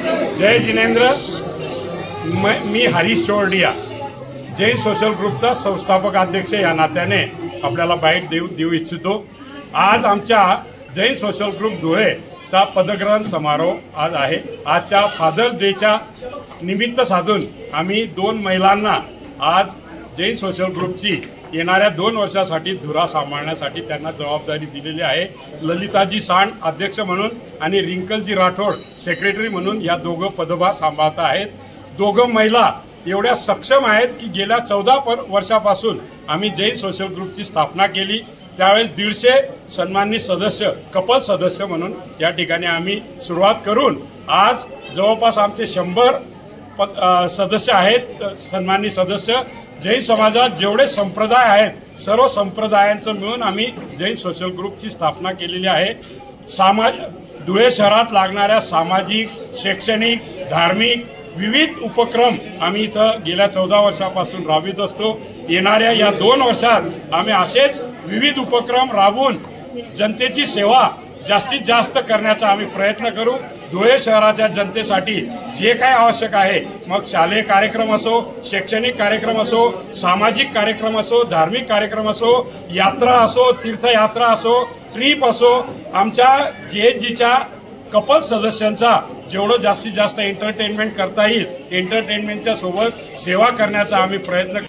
जय जिनेंद्र। मी Harish Chordia, Jain social ग्रुपचा संस्थापक अध्यक्ष या नात्याने आपल्याला बाईट देऊ इच्छितो। आज आमच्या जैन सोशल ग्रुप धुळेचा पदग्रहण समारोह आज आहे। आजच्या फादर्स डेच्या निमित्त साधून आम्ही 2 महिलांना आज जैन सोशल ग्रुपची येणाऱ्या 2 वर्षासाठी धुरा सांभाळण्यासाठी त्यांना जबाबदारी दिलेली आहे। ललिताजी सांड अध्यक्ष म्हणून आणि रिंकलजी राठोड सेक्रेटरी म्हणून या दोघं पदभार सांभाळत आहेत। दोघं महिला एवढ्या सक्षम आहेत की गेल्या 14 वर्षापासून आम्ही जैन सोशल ग्रुपची स्थापना केली। त्यावेळेस 150 सन्मानित सदस्य, कपल सदस्य म्हणून या ठिकाणी आम्ही सुरुवात करून आज जवळपास आमचे 100 सदस्य आहेत, सन्मानित सदस्य। जैन समाजात जेवढे संप्रदाय आहेत सर्व संप्रदायांचं मिळून आम्ही जैन सोशल ग्रुपची स्थापना केलेली आहे। धुळे शहरात लागणाऱ्या सामाजिक, शैक्षणिक, धार्मिक विविध उपक्रम आम्ही इथं गेल्या 14 वर्षापासून राबवित असतो। येणाऱ्या या 2 वर्षात आम्ही असेच विविध उपक्रम राबवून जनतेची सेवा जास्तीत जास्त करण्याचा आम्ही प्रयत्न करू। धुळे शहराच्या जनतेसाठी जे काही आवश्यक आहे, मग शालेय कार्यक्रम असो, शैक्षणिक कार्यक्रम असो, सामाजिक कार्यक्रम असो, धार्मिक कार्यक्रम असो, यात्रा असो, तीर्थयात्रा असो, ट्रिप असो, आमच्या जेएचजीच्या कपल सदस्यांचा जेवढं जास्तीत जास्त एंटरटेनमेंट करता येईल, एंटरटेनमेंटच्या सोबत सेवा करण्याचा आम्ही प्रयत्न